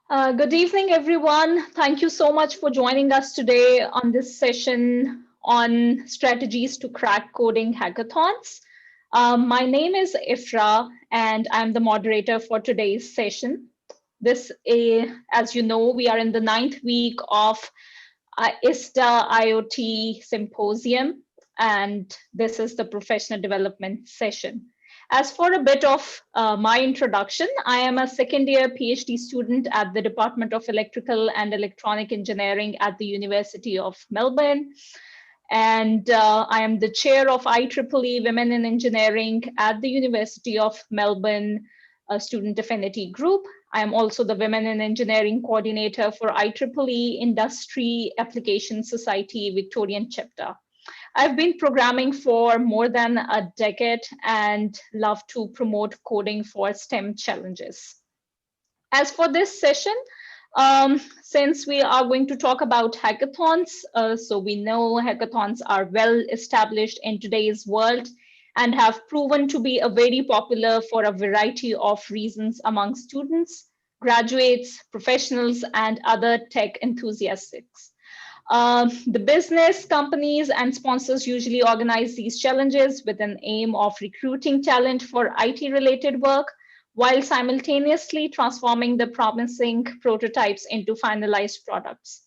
Good evening, everyone. Thank you so much for joining us today on this session on strategies to crack coding hackathons. My name is Ifrah, and I'm the moderator for today's session. As you know, we are in the 9th week of ISDAIOT symposium, and this is the professional development session. As for a bit of my introduction, I am a second year PhD student at the Department of Electrical and Electronic Engineering at the University of Melbourne. And I am the chair of IEEE Women in Engineering at the University of Melbourne Student Affinity Group. I am also the Women in Engineering Coordinator for IEEE Industry Application Society Victorian Chapter. I've been programming for more than a decade and love to promote coding for STEM challenges. As for this session, since we are going to talk about hackathons, so we know hackathons are well established in today's world and have proven to be very popular for a variety of reasons among students, graduates, professionals, and other tech enthusiasts. The business, companies, and sponsors usually organize these challenges with an aim of recruiting talent for IT-related work, while simultaneously transforming the promising prototypes into finalized products.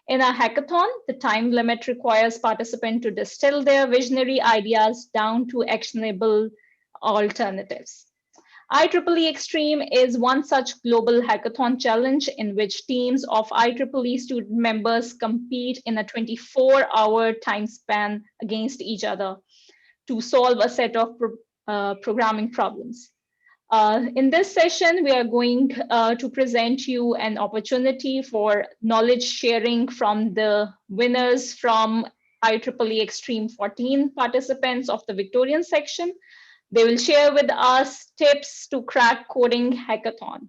In a hackathon, the time limit requires participants to distill their visionary ideas down to actionable alternatives. IEEEXtreme is one such global hackathon challenge in which teams of IEEE student members compete in a 24-hour time span against each other to solve a set of programming problems. In this session, we are going to present you an opportunity for knowledge sharing from the winners from IEEEXtreme 14 participants of the Victorian section. They will share with us tips to crack coding hackathon.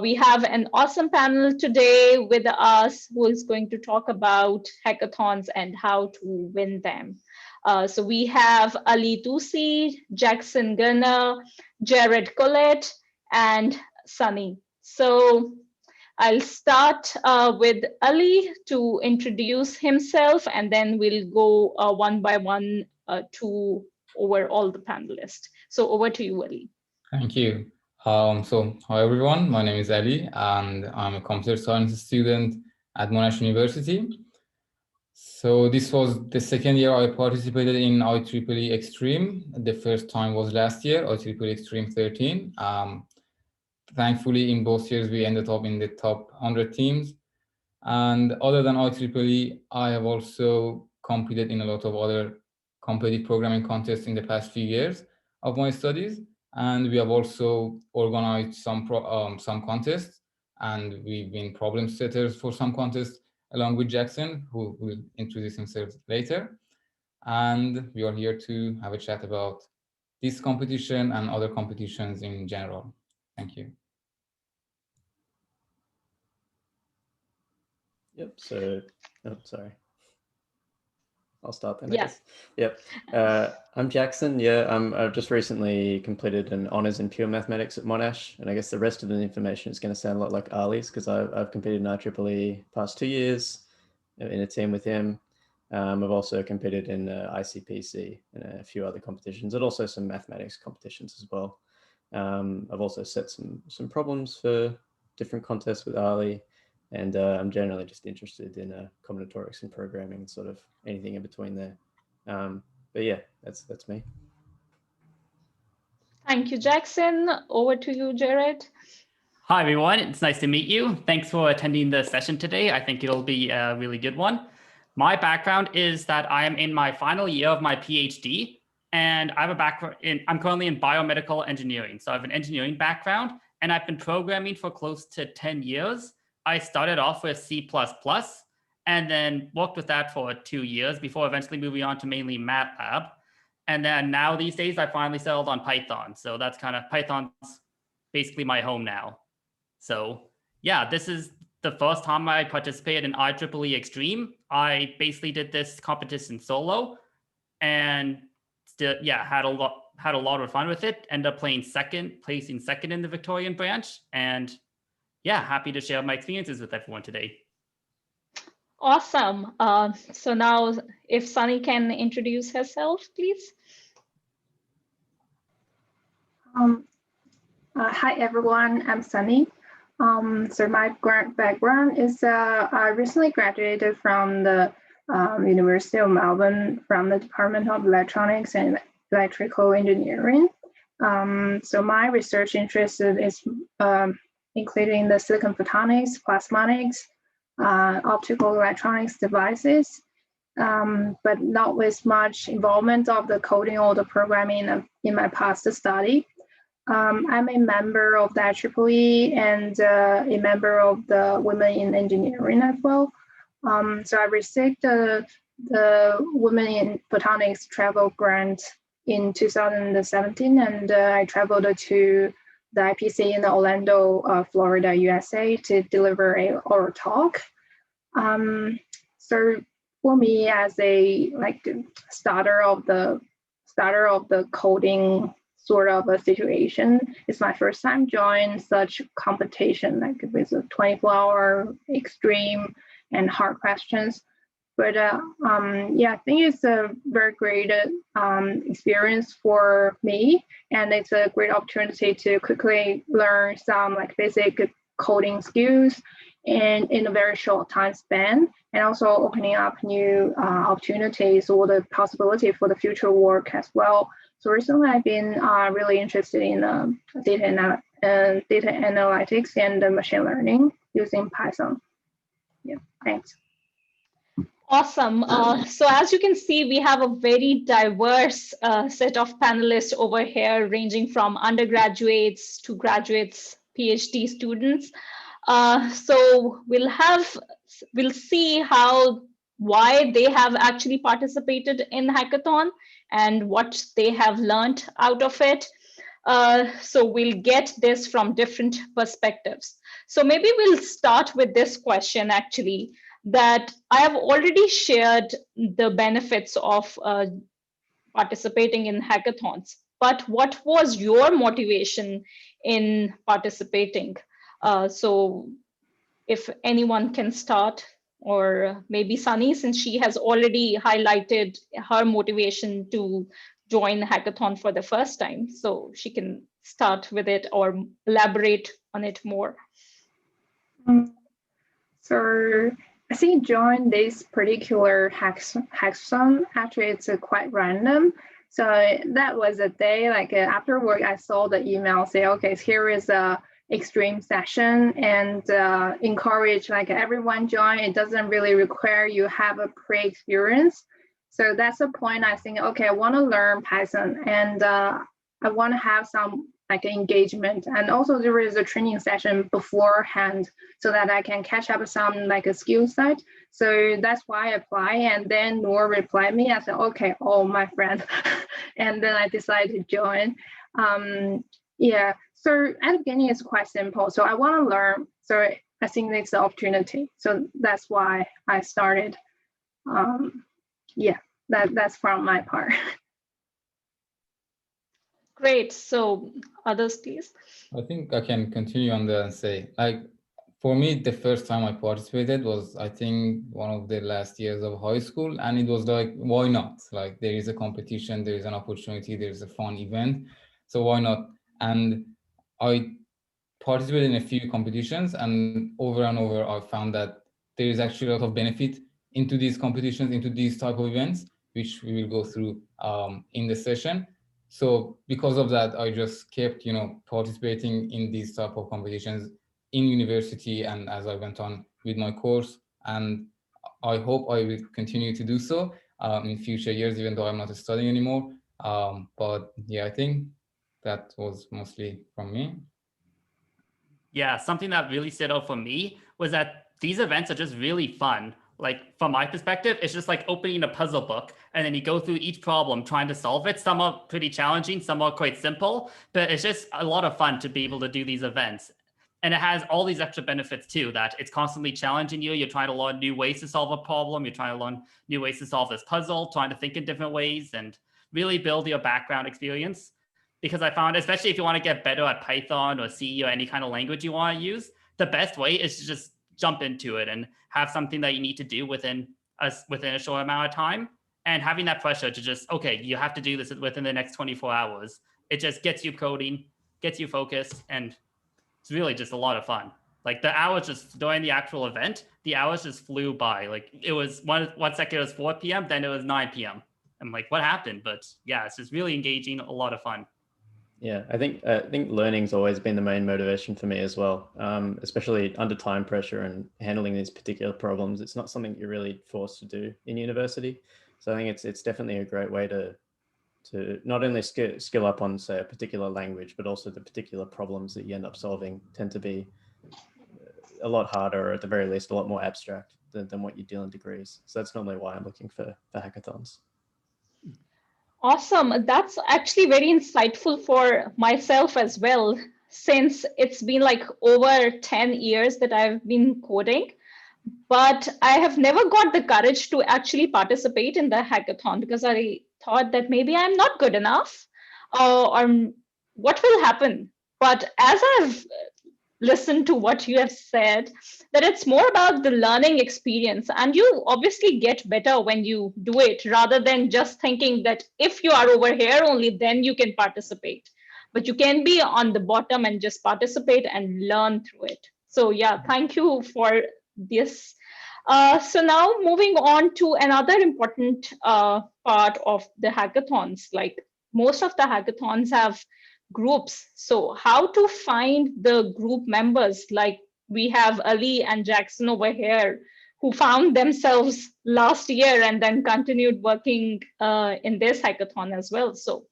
We have an awesome panel today with us who is going to talk about hackathons and how to win them. So we have Ali Toosi, Jackson Goerner, Jared Collette, and Sunny. So I'll start with Ali to introduce himself, and then we'll go one by one to over all the panelists. So over to you, Ali. Thank you. Hi everyone, my name is Ali, and I'm a computer science student at Monash University. So this was the second year I participated in IEEEXtreme. The first time was last year, IEEEXtreme 13. Thankfully, in both years, we ended up in the top 100 teams. And other than IEEE, I have also competed in a lot of other competitive programming contests in the past few years of my studies. And we have also organized some contests, and we've been problem setters for some contests along with Jackson, who will introduce himself later. And we are here to have a chat about this competition and other competitions in general. Thank you. Yep, so, sorry. I'll start then, I Yeah. guess. Yep. I'm Jackson. Yeah, I've just recently completed an honours in pure mathematics at Monash, and I guess the rest of the information is going to sound a lot like Ali's because I've competed in IEEE past 2 years in a team with him. I've also competed in ICPC and a few other competitions, and also some mathematics competitions as well. I've also set some problems for different contests with Ali. And I'm generally just interested in combinatorics and programming and sort of anything in between there. But yeah, that's me. Thank you, Jackson. Over to you, Jared. Hi, everyone. It's nice to meet you. Thanks for attending the session today. I think it'll be a really good one. My background is that I am in my final year of my PhD, and I have a background I'm currently in biomedical engineering. So I have an engineering background, and I've been programming for close to 10 years. I started off with C++, and then worked with that for 2 years before eventually moving on to mainly MATLAB. And then now these days, I finally settled on Python. So that's kind of Python's basically my home now. So yeah, this is the first time I participated in IEEEXtreme. I basically did this competition solo, and still, yeah, had a lot of fun with it. Ended up placing second in the Victorian branch, and yeah, happy to share my experiences with everyone today. Awesome. So now if Sunny can introduce herself, please. Hi everyone, I'm Sunny. So my background is I recently graduated from the University of Melbourne from the Department of Electronics and Electrical Engineering. So my research interest is including the silicon photonics, plasmonics, optical electronics devices, but not with much involvement of the coding or the programming in my past study. I'm a member of the IEEE and a member of the Women in Engineering as well. So I received the Women in Photonics travel grant in 2017, and I traveled to the IPC in Orlando, Florida, USA to deliver a oral talk. So for me, as a starter of the coding sort of a situation, it's my first time joining such competition, like with a 24-hour extreme and hard questions. But yeah, I think it's a very great experience for me, and it's a great opportunity to quickly learn some basic coding skills and in a very short time span, and also opening up new opportunities or the possibility for the future work as well. So recently I've been really interested in data analytics and machine learning using Python. Yeah, thanks. Awesome. So as you can see, we have a very diverse set of panelists over here, ranging from undergraduates to graduates, PhD students. So we'll see why they have actually participated in Hackathon and what they have learned out of it. So we'll get this from different perspectives. So maybe we'll start with this question actually, that I have already shared the benefits of participating in hackathons, but what was your motivation in participating? So if anyone can start, or maybe Sunny, since she has already highlighted her motivation to join Hackathon for the first time, so she can start with it or elaborate on it more. So I think join this particular hackathon, actually it's quite random. So that was a day, after work, I saw the email say, okay, here is a Xtreme session, and encourage everyone join. It doesn't really require you have a pre-experience. So that's the point. I think, okay, I want to learn Python, and I want to have some engagement, and also there is a training session beforehand so that I can catch up some a skill set. So that's why I apply, and then Noor replied me. I said, okay, oh my friend, and then I decided to join. Yeah, so at the beginning it's quite simple. So I want to learn. So I think it's the opportunity. So that's why I started. Yeah, that's from my part. Great. So others, please. I think I can continue on there and say, for me, the first time I participated was, I think, one of the last years of high school. And it was why not? There is a competition, there is an opportunity, there's a fun event. So why not? And I participated in a few competitions, and over, I found that there is actually a lot of benefit into these competitions, into these type of events, which we will go through in the session. So because of that, I just kept, participating in these type of competitions in university and as I went on with my course. And I hope I will continue to do so in future years, even though I'm not studying anymore. But yeah, I think that was mostly from me. Yeah, something that really stood out for me was that these events are just really fun. From my perspective, it's just like opening a puzzle book, and then you go through each problem trying to solve it. Some are pretty challenging, some are quite simple, but it's just a lot of fun to be able to do these events. And it has all these extra benefits too, that it's constantly challenging you. You're trying to learn new ways to solve a problem. You're trying to learn new ways to solve this puzzle, trying to think in different ways and really build your background experience. Because I found, especially if you want to get better at Python or C or any kind of language you want to use, the best way is to just jump into it and have something that you need to do within a short amount of time. And having that pressure to just, okay, you have to do this within the next 24 hours. It just gets you coding, gets you focused, and it's really just a lot of fun. Like the hours just during the actual event, the hours just flew by. Like it was one second it was 4 p.m., then it was 9 p.m. I'm like, what happened? But yeah, it's just really engaging, a lot of fun. Yeah, I think learning's always been the main motivation for me as well, especially under time pressure and handling these particular problems. It's not something you're really forced to do in university. So I think it's definitely a great way to not only skill up on, say, a particular language, but also the particular problems that you end up solving tend to be a lot harder, or at the very least, a lot more abstract than what you deal in degrees. So that's normally why I'm looking for hackathons. Awesome. That's actually very insightful for myself as well, since it's been like over 10 years that I've been coding, but I have never got the courage to actually participate in the hackathon because I thought that maybe I'm not good enough or what will happen. But as I've listened to what you have said, that it's more about the learning experience, and you obviously get better when you do it rather than just thinking that if you are over here only then you can participate, but you can be on the bottom and just participate and learn through it. So yeah, thank you for this. So now moving on to another important part of the hackathons. Like most of the hackathons have groups. So how to find the group members? Like we have Ali and Jackson over here who found themselves last year and then continued working in this hackathon as well. So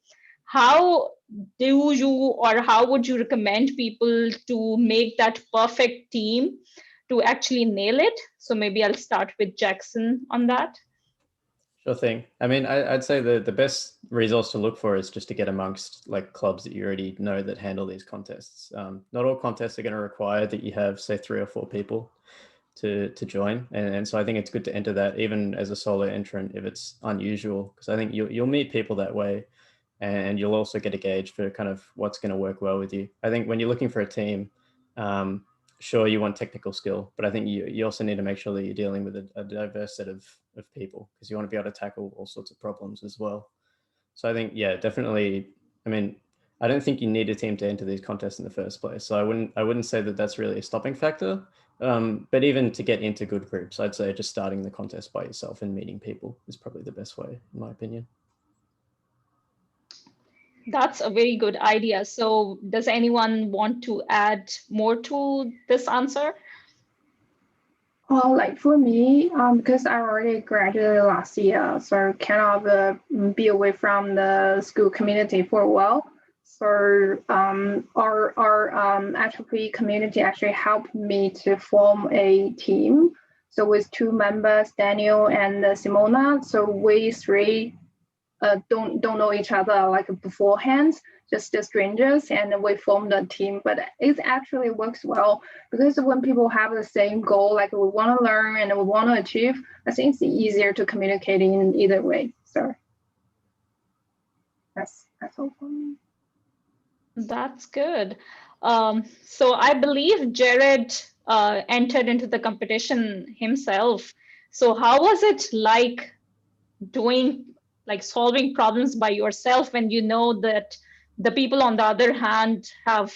how do you, or how would you recommend people to make that perfect team to actually nail it? So maybe I'll start with Jackson on that. Sure thing. I mean, I'd say the best resource to look for is just to get amongst like clubs that you already know that handle these contests. Not all contests are going to require that you have, say, 3 or 4 people to join. And so I think it's good to enter that even as a solo entrant if it's unusual, because I think you'll meet people that way, and you'll also get a gauge for kind of what's going to work well with you. I think when you're looking for a team, sure, you want technical skill, but I think you also need to make sure that you're dealing with a diverse set of people, because you want to be able to tackle all sorts of problems as well. So I think, yeah, definitely. I mean, I don't think you need a team to enter these contests in the first place. So I wouldn't say that that's really a stopping factor. But even to get into good groups, I'd say just starting the contest by yourself and meeting people is probably the best way, in my opinion. That's a very good idea. So does anyone want to add more to this answer? Well, like for me, because I already graduated last year, so kind of be away from the school community for a while. So our IEEE community actually helped me to form a team. So with 2 members, Daniel and Simona. So we 3 don't know each other like beforehand, just strangers, and we formed a team. But it actually works well because when people have the same goal, like we want to learn and we want to achieve, I think it's easier to communicate in either way. So that's all for me. That's good. So I believe Jared entered into the competition himself. So how was it like solving problems by yourself when you know that the people on the other hand have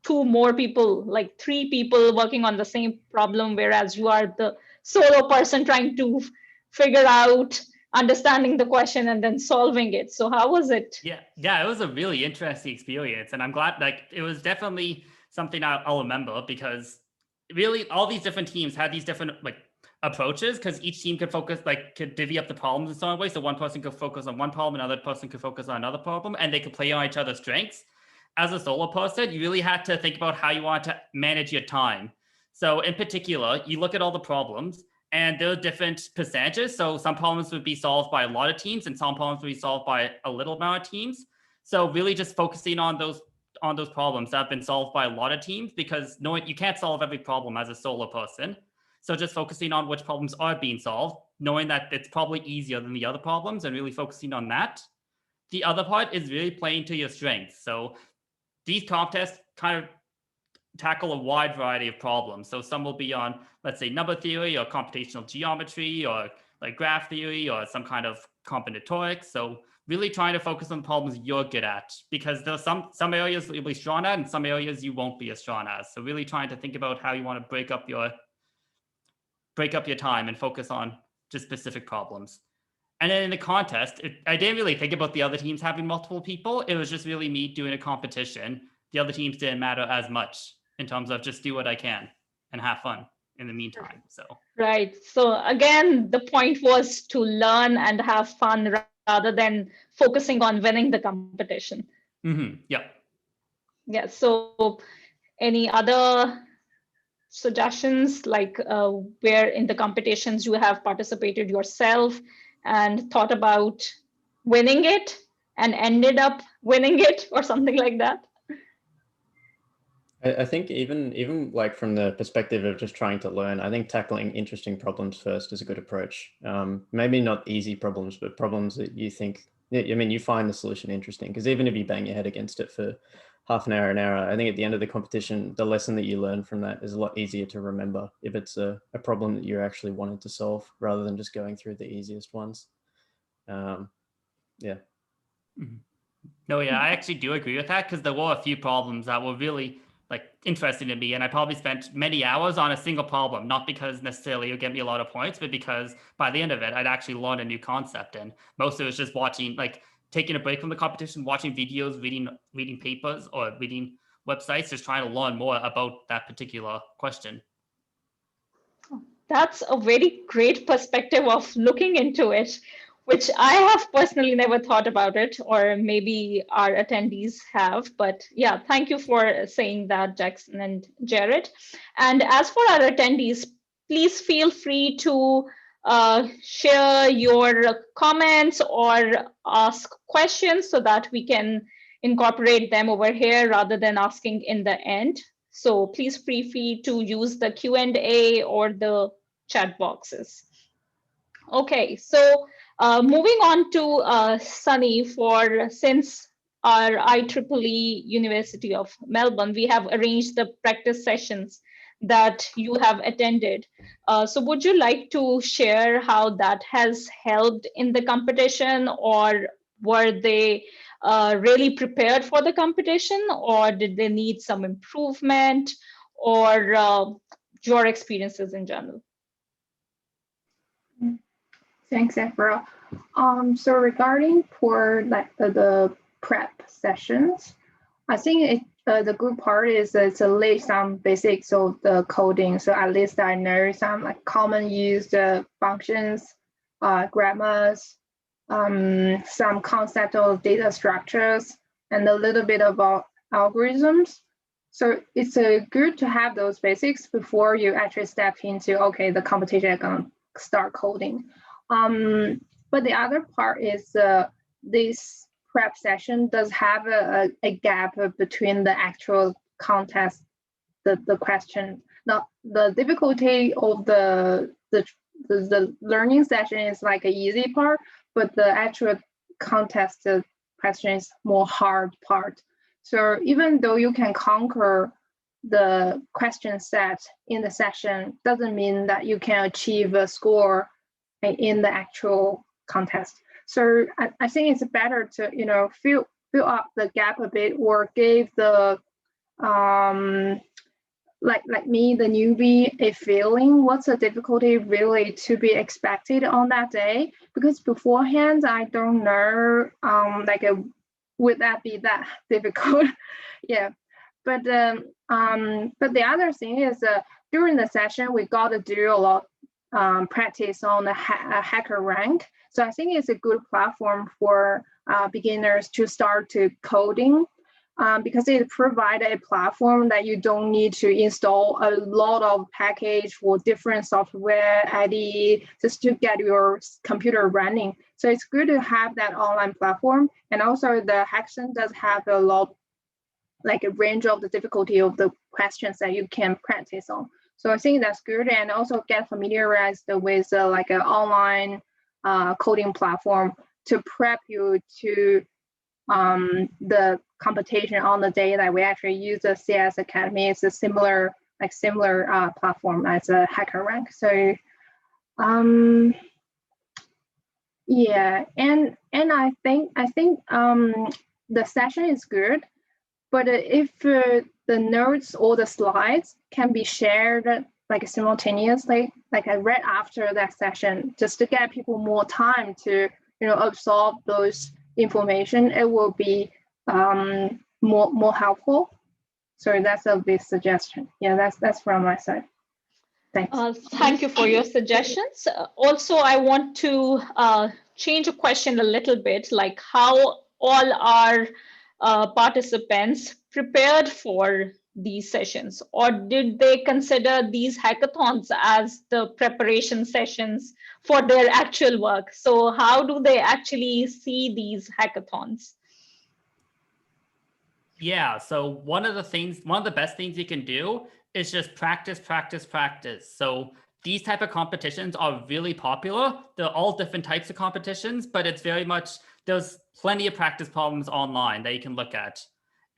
2 more people, like 3 people working on the same problem, whereas you are the solo person trying to figure out, understanding the question and then solving it. So how was it? Yeah, it was a really interesting experience, and I'm glad, like, it was definitely something I'll remember, because really all these different teams had these different approaches, because each team could divvy up the problems in some way. So one person could focus on one problem, another person could focus on another problem, and they could play on each other's strengths. As a solo person, you really had to think about how you want to manage your time. So in particular, you look at all the problems, and there are different percentages. So some problems would be solved by a lot of teams, and some problems would be solved by a little amount of teams. So really just focusing on those problems that have been solved by a lot of teams, because you can't solve every problem as a solo person. So just focusing on which problems are being solved, knowing that it's probably easier than the other problems, and really focusing on that. The other part is really playing to your strengths. So these contests kind of tackle a wide variety of problems. So some will be on, let's say, number theory or computational geometry or like graph theory or some kind of combinatorics. So really trying to focus on problems you're good at, because there's some areas you'll be strong at and some areas you won't be as strong as. So really trying to think about how you want to break up your time and focus on just specific problems. And then in the contest, I didn't really think about the other teams having multiple people. It was just really me doing a competition. The other teams didn't matter as much in terms of just do what I can and have fun in the meantime. So right. So again, the point was to learn and have fun rather than focusing on winning the competition. Yeah. Yeah. So any other suggestions, like where in the competitions you have participated yourself and thought about winning it and ended up winning it or something like that? I think even like from the perspective of just trying to learn, I think tackling interesting problems first is a good approach. Maybe not easy problems, but problems that you think, I mean, you find the solution interesting, because even if you bang your head against it for half an hour, I think at the end of the competition, the lesson that you learn from that is a lot easier to remember if it's a problem that you're actually wanting to solve rather than just going through the easiest ones. Yeah. No, yeah, I actually do agree with that, because there were a few problems that were really like interesting to me, and I probably spent many hours on a single problem, not because necessarily it would get me a lot of points, but because by the end of it, I'd actually learned a new concept. And most of it was just watching, like taking a break from the competition, watching videos, reading papers or reading websites, just trying to learn more about that particular question. That's a very great perspective of looking into it, which I have personally never thought about it, or maybe our attendees have. But yeah, thank you for saying that, Jackson and Jared. And as for our attendees, please feel free to share your comments or ask questions so that we can incorporate them over here rather than asking in the end. So please feel free to use the Q&A or the chat boxes. Okay, so moving on to Sunny, since our IEEE University of Melbourne, we have arranged the practice sessions that you have attended. So would you like to share how that has helped in the competition, or were they really prepared for the competition, or did they need some improvement, or your experiences in general? Thanks, Ifrah. So regarding for like the prep sessions, I think the good part is to lay some basics of the coding. So at least I know some like common used functions, grammars, some concept of data structures, and a little bit about algorithms. So it's good to have those basics before you actually step into, okay, the competition is going to start coding. But the other part is this prep session does have a gap between the actual contest, the question. Now, the difficulty of the learning session is like an easy part, but the actual contest question is more hard part. So even though you can conquer the question set in the session, doesn't mean that you can achieve a score in the actual contest. So I think it's better to fill up the gap a bit, or give the like me, the newbie, a feeling what's the difficulty really to be expected on that day, because beforehand I don't know would that be that difficult? Yeah, but the other thing is during the session we got to do a lot practice on the hacker rank. So I think it's a good platform for beginners to start to coding, because it provides a platform that you don't need to install a lot of package for different software IDE just to get your computer running. So it's good to have that online platform. And also the Hackathon does have a lot, like a range of the difficulty of the questions that you can practice on. So I think that's good, and also get familiarized with like an online coding platform to prep you to the computation on the day that we actually use the CS Academy. It's a similar platform as a HackerRank. So yeah, and I think the session is good, but if the notes or the slides can be shared like simultaneously, like right after that session, just to get people more time to absorb those information, it will be more helpful. So that's a big suggestion. Yeah, that's from my side. Thanks. Thank you for your suggestions. Also, I want to change a question a little bit, like how all our participants prepared for these sessions, or did they consider these hackathons as the preparation sessions for their actual work? So how do they actually see these hackathons? Yeah, so one of the best things you can do is just practice, practice, practice. So these type of competitions are really popular. They're all different types of competitions, but it's very much, there's plenty of practice problems online that you can look at.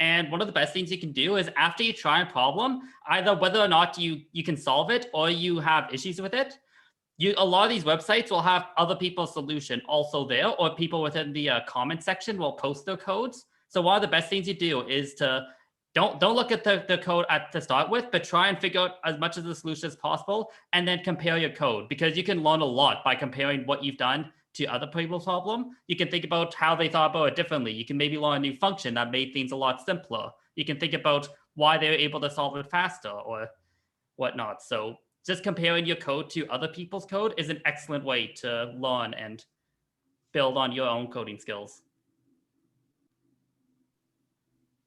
And one of the best things you can do is after you try a problem, either whether or not you can solve it or you have issues with it, a lot of these websites will have other people's solution also there, or people within the comment section will post their codes. So one of the best things you do is to don't look at the code to start with, but try and figure out as much of the solution as possible and then compare your code, because you can learn a lot by comparing what you've done to other people's problem. You can think about how they thought about it differently. You can maybe learn a new function that made things a lot simpler. You can think about why they were able to solve it faster or whatnot. So just comparing your code to other people's code is an excellent way to learn and build on your own coding skills.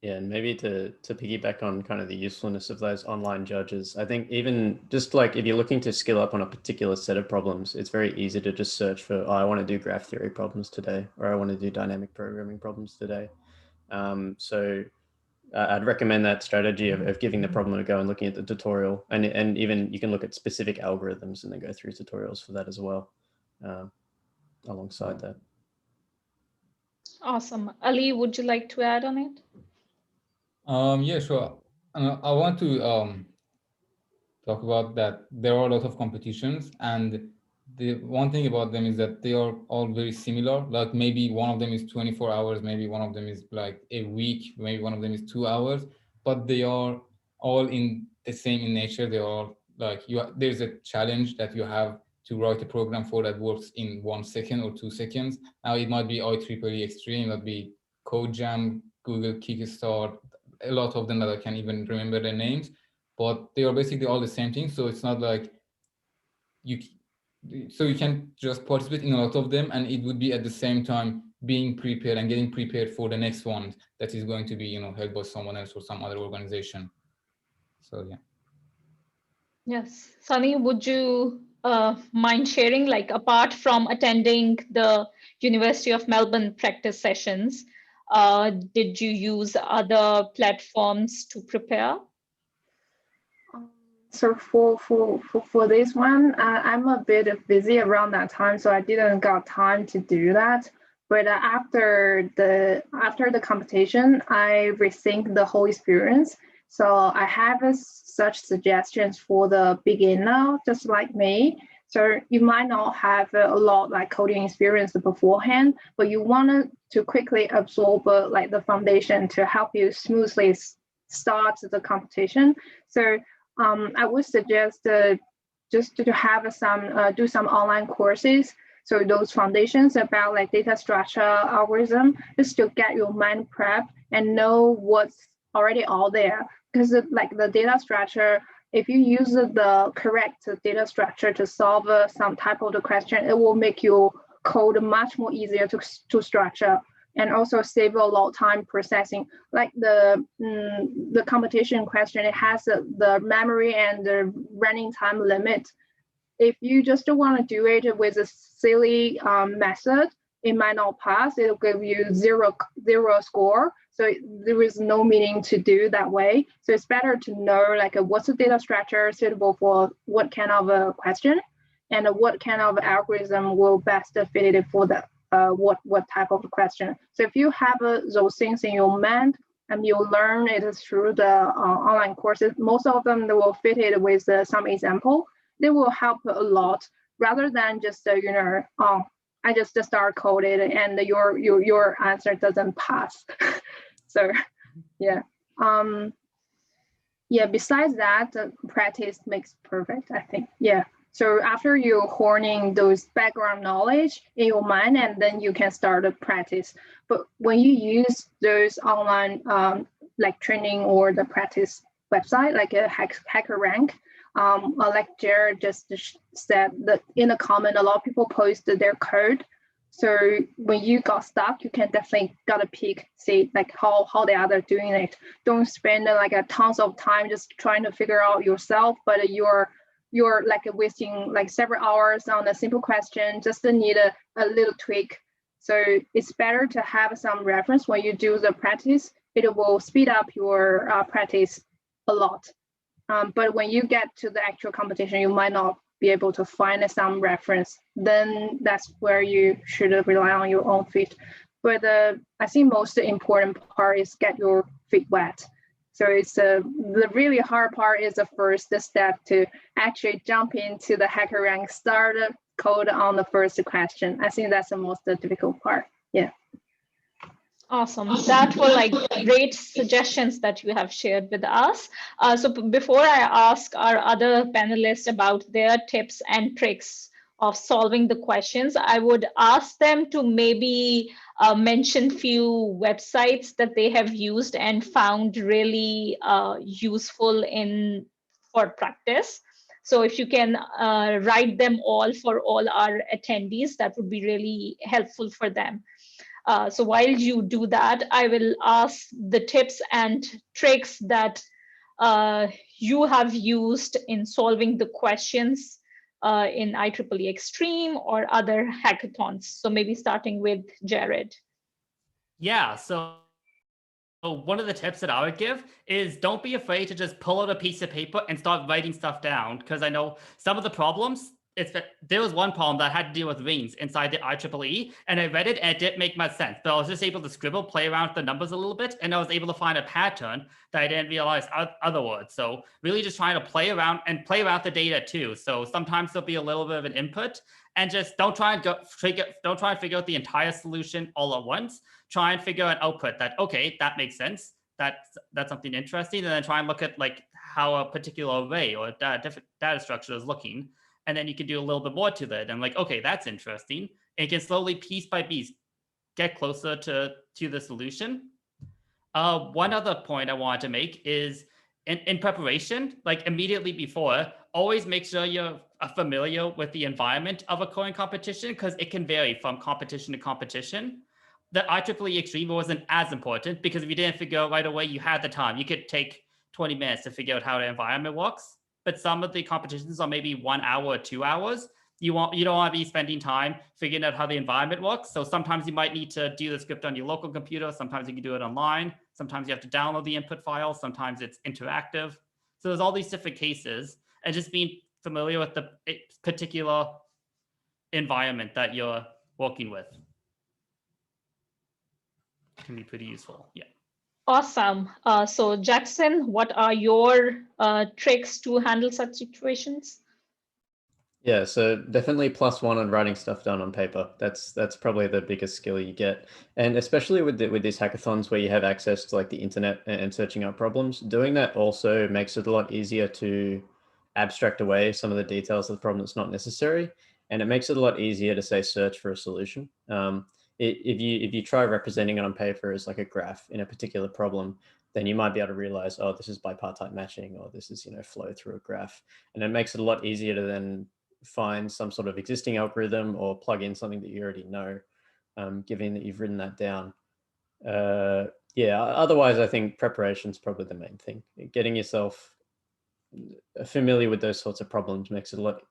Yeah, and maybe to piggyback on kind of the usefulness of those online judges, I think even just like if you're looking to skill up on a particular set of problems, it's very easy to just search for, oh, I want to do graph theory problems today, or I want to do dynamic programming problems today. So I'd recommend that strategy of giving the problem a go and looking at the tutorial, and even you can look at specific algorithms and then go through tutorials for that as well, alongside that. Awesome. Ali, would you like to add on it? Yeah, sure. I want to talk about that there are a lot of competitions, and the one thing about them is that they are all very similar. Like maybe one of them is 24 hours, maybe one of them is like a week, maybe one of them is 2 hours, but they are all in the same in nature. They are like there's a challenge that you have to write a program for that works in 1 second or 2 seconds. Now it might be IEEE Xtreme, it might be CodeJam, Google Kickstart, a lot of them that I can't even remember their names, but they are basically all the same thing. So it's not like you can just participate in a lot of them, and it would be at the same time being prepared and getting prepared for the next one that is going to be, held by someone else or some other organization. So yeah. Yes, Sunny, would you mind sharing, like apart from attending the University of Melbourne practice sessions, did you use other platforms to prepare? So for this one, I'm a bit busy around that time, so I didn't got time to do that. But after the competition, I rethink the whole experience. So I have such suggestions for the beginner, just like me. So you might not have a lot like coding experience beforehand, but you want to quickly absorb like the foundation to help you smoothly start the competition. So I would suggest just to have do some online courses. So those foundations about like data structure, algorithm, just to get your mind prep and know what's already all there. Because like the data structure, if you use the correct data structure to solve some type of the question, it will make your code much more easier to structure, and also save a lot of time processing. Like the competition question, it has the memory and the running time limit. If you just want to do it with a silly method, it might not pass. It'll give you zero score. So there is no meaning to do that way. So it's better to know like what's the data structure suitable for what kind of a question, and what kind of algorithm will best fit it for what type of question. So if you have those things in your mind and you learn it through the online courses, most of them they will fit it with some example. They will help a lot rather than just I just start coding and your answer doesn't pass. So yeah. Yeah, besides that, practice makes perfect, I think. Yeah. So after you honing those background knowledge in your mind, and then you can start to practice. But when you use those online like training or the practice website, like a HackerRank, like Jared just said that in a comment, a lot of people posted their code. So when you got stuck, you can definitely gotta pick, see like how the other doing it. Don't spend like a tons of time just trying to figure out yourself, but you're like wasting like several hours on a simple question, just need a little tweak. So it's better to have some reference when you do the practice. It will speed up your practice a lot. But when you get to the actual competition, you might not be able to find some reference. Then that's where you should rely on your own feet. But I think most important part is get your feet wet. So it's the really hard part is the first step to actually jump into the HackerRank, start code on the first question. I think that's the most difficult part. Yeah. Awesome. That were like great suggestions that you have shared with us. So before I ask our other panelists about their tips and tricks of solving the questions, I would ask them to maybe mention few websites that they have used and found really useful for practice. So if you can write them all for all our attendees, that would be really helpful for them. So while you do that, I will ask the tips and tricks that you have used in solving the questions in IEEEXtreme or other hackathons. So maybe starting with Jared. Yeah, so one of the tips that I would give is don't be afraid to just pull out a piece of paper and start writing stuff down, because I know some of the problems, there was one problem that had to deal with rings inside the IEEE, and I read it and it didn't make much sense, but I was just able to scribble, play around with the numbers a little bit, and I was able to find a pattern that I didn't realize otherwise. So really just trying to play around with the data too. So sometimes there'll be a little bit of an input, and just don't try and figure out the entire solution all at once. Try and figure an output that, okay, that makes sense. That's something interesting, and then try and look at like how a particular array or different data structure is looking. And then you can do a little bit more to that. And like, okay, that's interesting. And you can slowly, piece by piece, get closer to the solution. One other point I wanted to make is in preparation, like immediately before, always make sure you're familiar with the environment of a coding competition, because it can vary from competition to competition. The IEEEXtreme wasn't as important, because if you didn't figure out right away, you had the time. You could take 20 minutes to figure out how the environment works. But some of the competitions are maybe 1 hour or 2 hours. You don't want to be spending time figuring out how the environment works. So sometimes you might need to do the script on your local computer. Sometimes you can do it online. Sometimes you have to download the input file. Sometimes it's interactive. So there's all these different cases, and just being familiar with the particular environment that you're working with can be pretty useful. Yeah. Awesome. So Jackson, what are your tricks to handle such situations? Yeah, so definitely +1 on writing stuff down on paper. That's probably the biggest skill you get, and especially with these hackathons where you have access to like the internet and searching up problems. Doing that also makes it a lot easier to abstract away some of the details of the problem that's not necessary, and it makes it a lot easier to say search for a solution. If you try representing it on paper as like a graph in a particular problem, then you might be able to realize, oh, this is bipartite matching, or this is, flow through a graph. And it makes it a lot easier to then find some sort of existing algorithm or plug in something that you already know, given that you've written that down. Yeah, otherwise I think preparation is probably the main thing. Getting yourself familiar with those sorts of problems makes it a lot,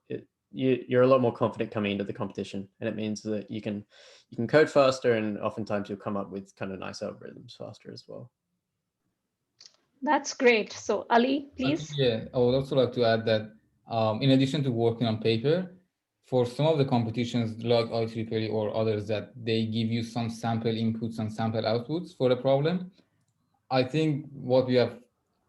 you're a lot more confident coming into the competition, and it means that you can code faster, and oftentimes you'll come up with kind of nice algorithms faster as well. That's great. So Ali, please. Yeah, I would also like to add that in addition to working on paper, for some of the competitions like IEEE or others that they give you some sample inputs and sample outputs for the problem, I think what we have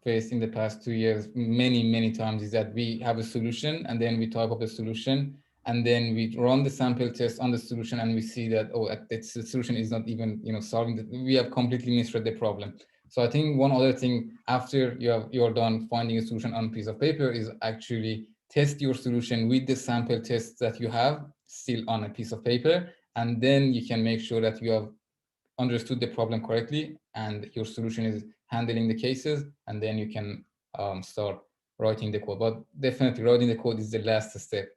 faced in the past 2 years many times is that we have a solution and then we type up a solution and then we run the sample test on the solution and we see that, oh, the solution is not even solving that. We have completely misread the problem. So I think one other thing after you're done finding a solution on a piece of paper is actually test your solution with the sample tests that you have still on a piece of paper, and then you can make sure that you have understood the problem correctly and your solution is handling the cases, and then you can start writing the code. But definitely writing the code is the last step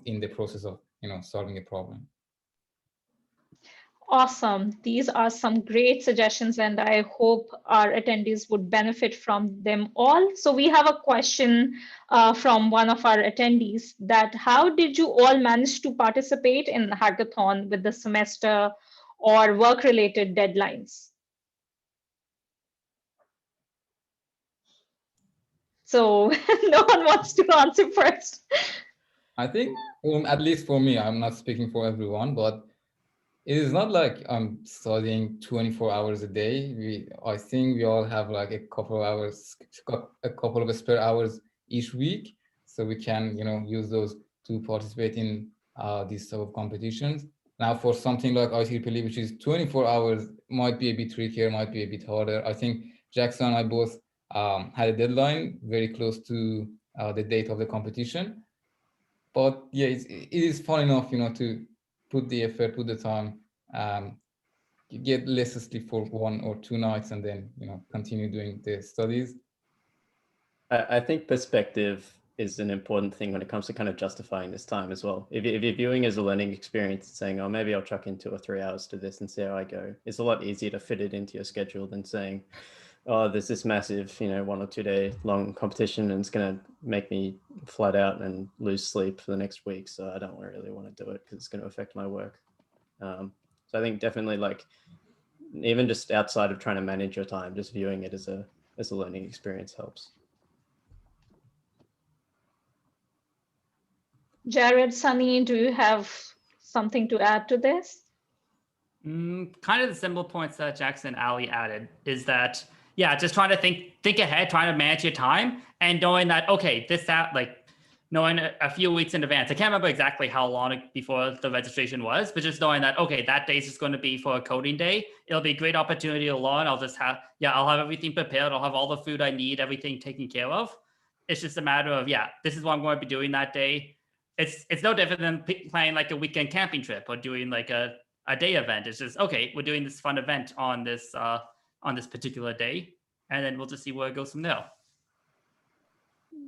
in the process of solving a problem. Awesome. These are some great suggestions, and I hope our attendees would benefit from them all. So we have a question from one of our attendees that how did you all manage to participate in the hackathon with the semester or work-related deadlines? So no one wants to answer first. I think, at least for me, I'm not speaking for everyone, but it is not like I'm studying 24 hours a day. I think we all have like a couple of spare hours each week, so we can use those to participate in these type of competitions. Now, for something like IEEE, which is 24 hours, might be a bit trickier, might be a bit harder. I think Jackson and I both had a deadline very close to the date of the competition. But yeah, it is fun enough, to put the effort, put the time, you get less sleep for 1 or 2 nights, and then continue doing the studies. I think perspective is an important thing when it comes to kind of justifying this time as well. If you're viewing as a learning experience, saying, oh, maybe I'll chuck in 2 or 3 hours to this and see how I go, it's a lot easier to fit it into your schedule than saying, oh, there's this massive, 1 or 2 day long competition and it's going to make me flat out and lose sleep for the next week. So I don't really want to do it because it's going to affect my work. So I think definitely, like, even just outside of trying to manage your time, just viewing it as a learning experience helps. Jared, Sunny, do you have something to add to this? Kind of the simple points that Jackson and Ali added is that, yeah, just trying to think ahead, trying to manage your time, and knowing that, okay, knowing a few weeks in advance. I can't remember exactly how long before the registration was, but just knowing that, okay, that day is just going to be for a coding day. It'll be a great opportunity to learn. I'll have everything prepared. I'll have all the food I need, everything taken care of. It's just a matter of, this is what I'm going to be doing that day. It's no different than planning like a weekend camping trip or doing like a day event. It's just, okay, we're doing this fun event on this particular day, and then we'll just see where it goes from there.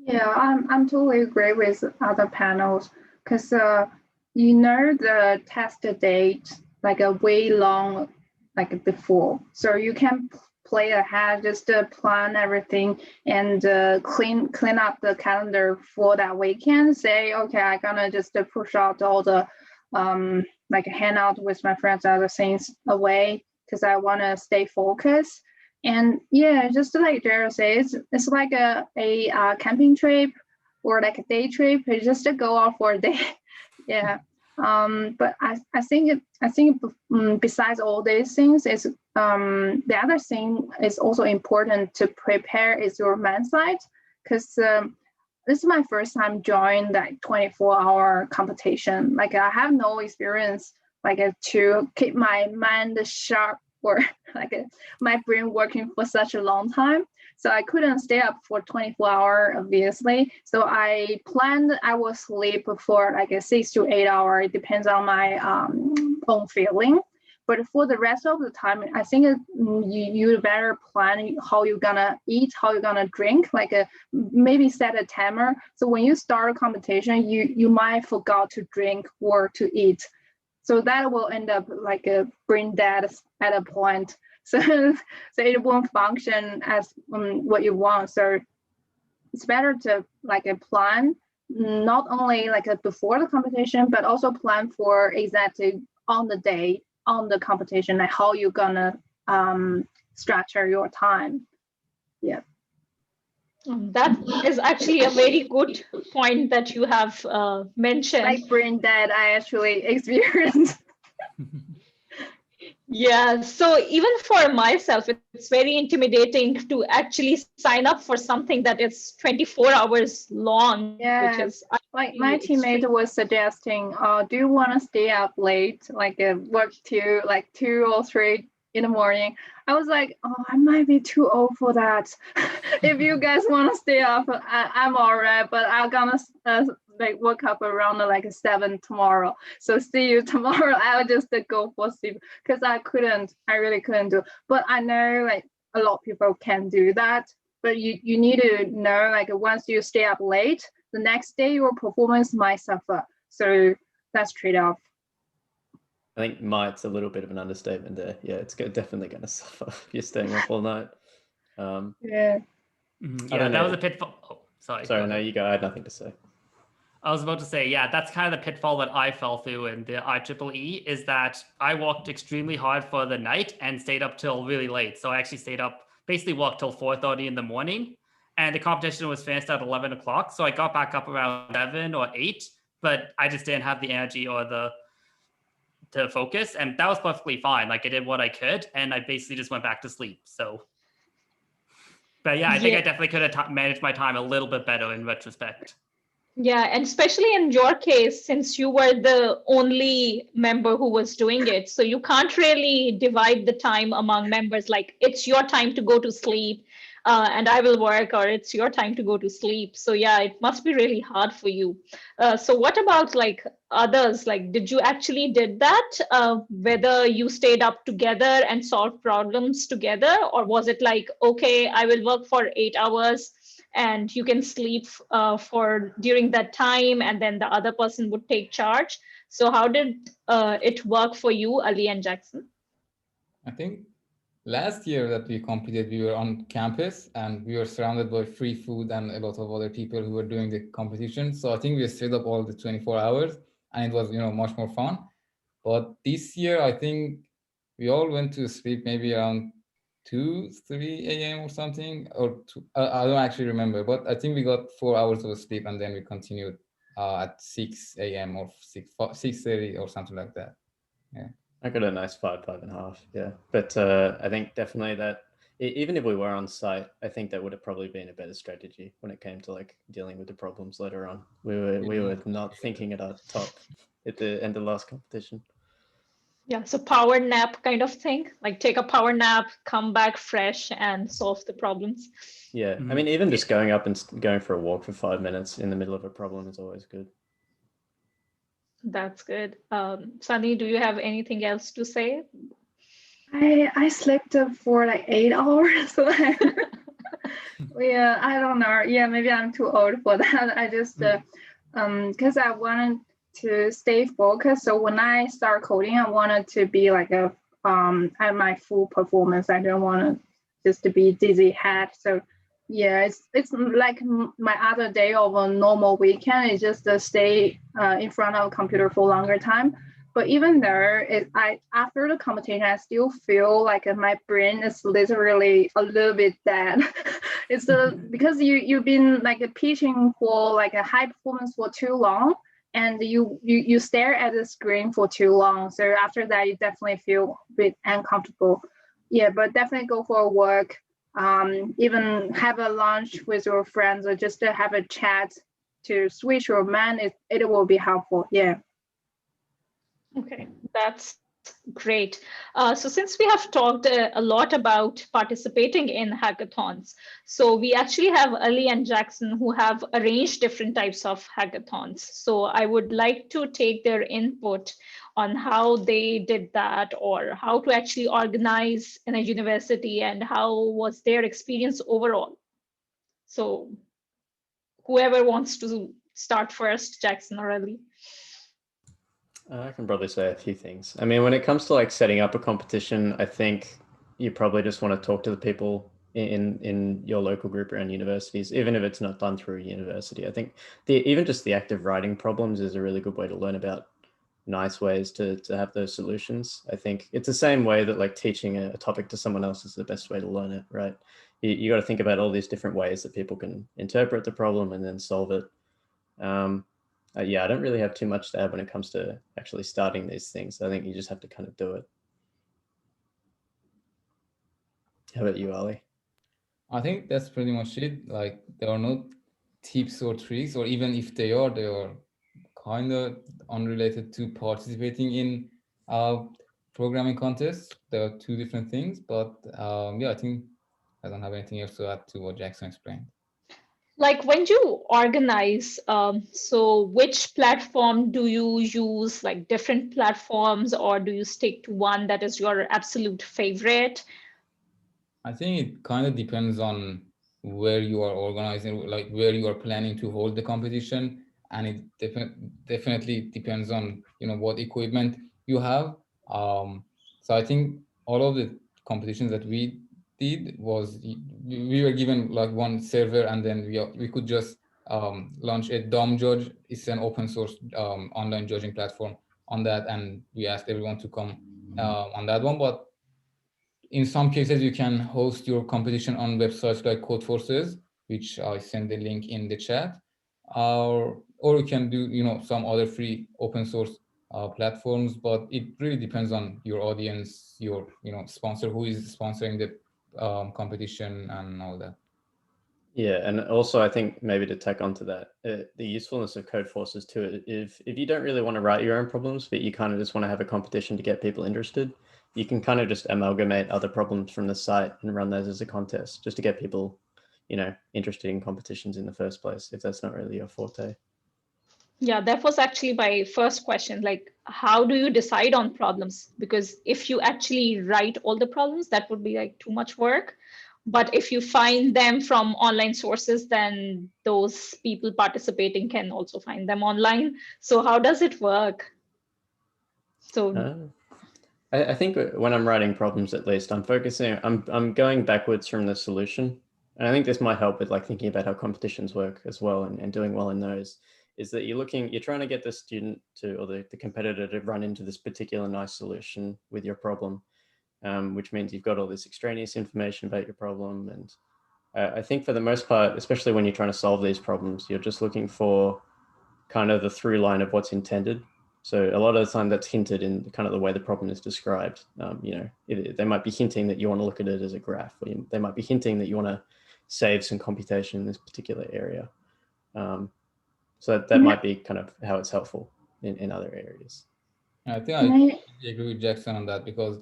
Yeah, I'm totally agree with other panels because the test date like a way long like before, so you can play ahead, just plan everything and clean up the calendar for that weekend. Say, okay, I'm gonna just push out all the like hang out with my friends, other things away because I want to stay focused. And yeah, just like Jared says, it's like a camping trip or like a day trip. It's just to go out for a day. Yeah. But I think besides all these things, is the other thing is also important to prepare is your mindset, because this is my first time joining that 24-hour competition. Like I have no experience like to keep my mind sharp or like my brain working for such a long time. So I couldn't stay up for 24 hours, obviously. So I planned I will sleep for like a 6 to 8 hours. It depends on my own feeling. But for the rest of the time, I think you better plan how you're gonna eat, how you're gonna drink, like maybe set a timer. So when you start a competition, you might forget to drink or to eat. So that will end up like a brain dead at a point. So it won't function as what you want. So it's better to like a plan, not only like before the competition, but also plan for exactly on the day, on the competition, like how you're gonna structure your time. Yeah. That is actually a very good point that you have mentioned. Like brain dead, I actually experienced. Yeah, so even for myself, it's very intimidating to actually sign up for something that is 24 hours long, which Yeah, is like my actually extreme. teammate was suggesting, do you want to stay up late, like work till like 2 or 3 in the morning? I was like, oh, I might be too old for that. If you guys want to stay up, I'm all right, but I'm gonna like wake up around like 7 tomorrow. So see you tomorrow. I'll just go for sleep because I really couldn't do. But I know like a lot of people can do that. But you need to know like once you stay up late, the next day your performance might suffer. So that's trade-off. I think might's a little bit of an understatement there. Yeah, it's definitely going to suffer if you're staying up all night. Yeah. Yeah, that was a pitfall. Oh, sorry. Sorry, no, you go. I had nothing to say. I was about to say, yeah, that's kind of the pitfall that I fell through in the IEEE is that I worked extremely hard for the night and stayed up till really late. So I actually stayed up, basically worked till 4:30 in the morning. And the competition was finished at 11 o'clock. So I got back up around 7 or 8, but I just didn't have the energy or the focus. And that was perfectly fine. Like I did what I could and I basically just went back to sleep. So, but yeah, I think I definitely could have managed my time a little bit better in retrospect. Yeah, and especially in your case, since you were the only member who was doing it, so you can't really divide the time among members, like it's your time to go to sleep and I will work, or it's your time to go to sleep. So yeah, it must be really hard for you. So what about like others? Like, did you actually did that? Whether you stayed up together and solved problems together, or was it like, okay, I will work for 8 hours and you can sleep for during that time, and then the other person would take charge. So how did it work for you, Ali and Jackson? I think last year that we competed, we were on campus and we were surrounded by free food and a lot of other people who were doing the competition. So I think we stayed up all the 24 hours and it was, much more fun. But this year, I think we all went to sleep maybe around 2, 3 a.m. or something, or I don't actually remember, but I think we got 4 hours of sleep and then we continued at 6 a.m. or 6:30 or something like that. Yeah. I got a nice 5.5. Yeah. But I think definitely that even if we were on site, I think that would have probably been a better strategy when it came to like dealing with the problems later on. We were not thinking at our top at the end of the last competition. Yeah, so power nap kind of thing, like take a power nap, come back fresh and solve the problems. Yeah, I mean, even just going up and going for a walk for 5 minutes in the middle of a problem is always good. That's good. Sunny, do you have anything else to say? I slept for like 8 hours. So yeah, I don't know. Yeah, maybe I'm too old for that. I just because I wanted to stay focused. So when I start coding, I wanted to be like at my full performance. I don't want to just to be dizzy head. So yeah, it's like my other day of a normal weekend is just to stay in front of a computer for a longer time. But even there, after the competition, I still feel like my brain is literally a little bit dead. It's because you've been like pitching for like a high performance for too long, and you stare at the screen for too long. So after that, you definitely feel a bit uncomfortable. Yeah, but definitely go for a walk. Even have a lunch with your friends or just to have a chat to switch your mind. It will be helpful. Yeah. Okay, that's great. So since we have talked a lot about participating in hackathons, so we actually have Ali and Jackson who have arranged different types of hackathons. So I would like to take their input on how they did that or how to actually organize in a university and how was their experience overall. So whoever wants to start first, Jackson or Ali. I can probably say a few things. I mean, when it comes to like setting up a competition, I think you probably just want to talk to the people in your local group around universities, even if it's not done through a university. I think even just the act of writing problems is a really good way to learn about nice ways to have those solutions. I think it's the same way that like teaching a topic to someone else is the best way to learn it, right? You got to think about all these different ways that people can interpret the problem and then solve it. Yeah, I don't really have too much to add when it comes to actually starting these things. I think you just have to kind of do it. How about you, Ali? I think that's pretty much it. Like there are no tips or tricks, or even if they are kind of unrelated to participating in programming contests. There are two different things, but yeah, I think I don't have anything else to add to what Jackson explained. Like when you organize, so which platform do you use, like different platforms, or do you stick to one that is your absolute favorite? I think it kind of depends on where you are organizing, like where you are planning to hold the competition. And it definitely depends on, what equipment you have. So I think all of the competitions that we did was we were given like one server, and then we could just launch a DOM judge. It's an open source online judging platform on that, and we asked everyone to come on that one. But in some cases, you can host your competition on websites like Codeforces, which I send the link in the chat, or you can do some other free open source platforms. But it really depends on your audience, your sponsor, who is sponsoring the competition, and all that. Yeah, and also I think maybe to tack onto that, the usefulness of Codeforces too. If you don't really want to write your own problems, but you kind of just want to have a competition to get people interested, you can kind of just amalgamate other problems from the site and run those as a contest, just to get people, interested in competitions in the first place, if that's not really your forte. Yeah, that was actually my first question. Like, how do you decide on problems? Because if you actually write all the problems, that would be like too much work. But if you find them from online sources, then those people participating can also find them online. So how does it work? So I think when I'm writing problems, at least I'm going backwards from the solution. And I think this might help with like thinking about how competitions work as well, and doing well in those, is that you're trying to get the student to, or the competitor to run into this particular nice solution with your problem, which means you've got all this extraneous information about your problem. And I think for the most part, especially when you're trying to solve these problems, you're just looking for kind of the through line of what's intended. So a lot of the time that's hinted in kind of the way the problem is described. They might be hinting that you want to look at it as a graph, or they might be hinting that you want to save some computation in this particular area. So that might be kind of how it's helpful in other areas. I think I agree with Jackson on that, because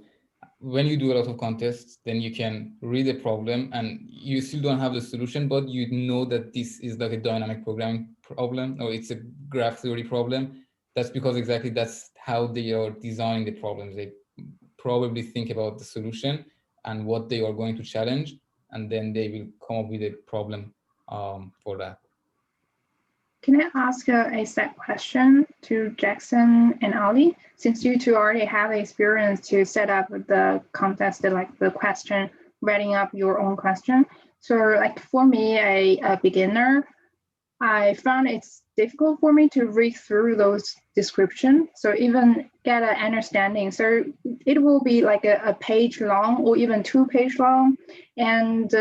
when you do a lot of contests, then you can read a problem and you still don't have the solution, but you know that this is like a dynamic programming problem, or it's a graph theory problem. That's because exactly that's how they are designing the problems. They probably think about the solution and what they are going to challenge, and then they will come up with a problem for that. Can I ask a set question to Jackson and Ali? Since you two already have experience to set up the contest, like the question, writing up your own question. So like for me, a beginner, I found it's difficult for me to read through those descriptions. So even get an understanding. So it will be like a page long or even 2 page long. And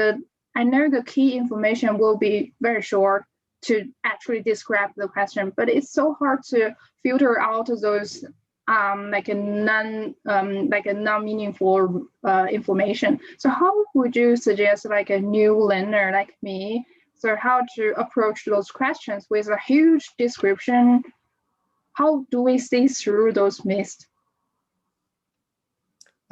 I know the key information will be very short to actually describe the question, but it's so hard to filter out those like a non-meaningful information. So how would you suggest like a new learner like me, so how to approach those questions with a huge description? How do we see through those myths?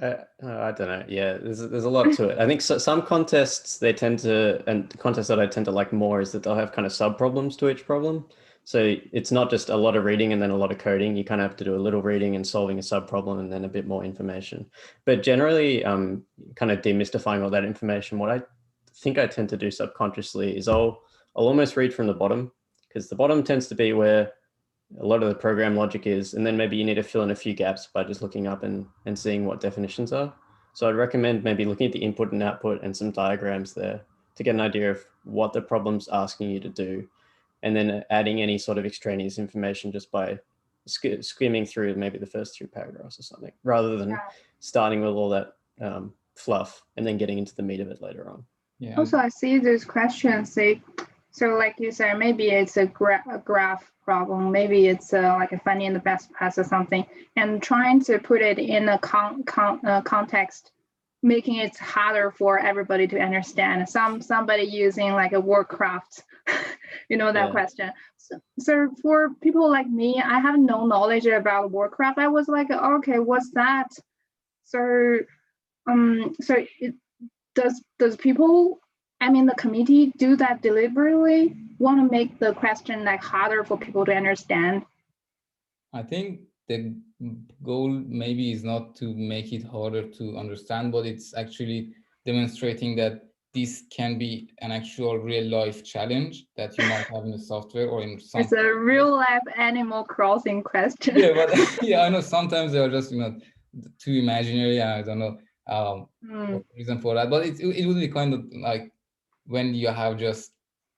I don't know. Yeah, there's a lot to it. I think some contests, they tend to, and the contests that I tend to like more is that they'll have kind of sub problems to each problem. So it's not just a lot of reading and then a lot of coding. You kind of have to do a little reading and solving a sub problem and then a bit more information. But generally, kind of demystifying all that information, what I think I tend to do subconsciously is I'll almost read from the bottom, because the bottom tends to be where a lot of the program logic is, and then maybe you need to fill in a few gaps by just looking up and seeing what definitions are. So I'd recommend maybe looking at the input and output and some diagrams there to get an idea of what the problem's asking you to do, and then adding any sort of extraneous information just by skimming through maybe the first 3 paragraphs or something, rather than starting with all that fluff and then getting into the meat of it later on. Yeah. Also, I see those questions say, so like you said, maybe it's a graph problem, maybe it's like a funny in the best class or something, and trying to put it in a context, making it harder for everybody to understand. Somebody using like a Warcraft, you know, that question. So for people like me, I have no knowledge about Warcraft. I was like, okay, what's that? So does people, I mean, the committee do that deliberately, want to make the question like harder for people to understand? I think the goal maybe is not to make it harder to understand, but it's actually demonstrating that this can be an actual real life challenge that you might have in the software or in some. It's a real life Animal Crossing question. Yeah, but yeah, I know sometimes they are just, you know, too imaginary. I don't know what the reason for that, but it would be kind of like when you have just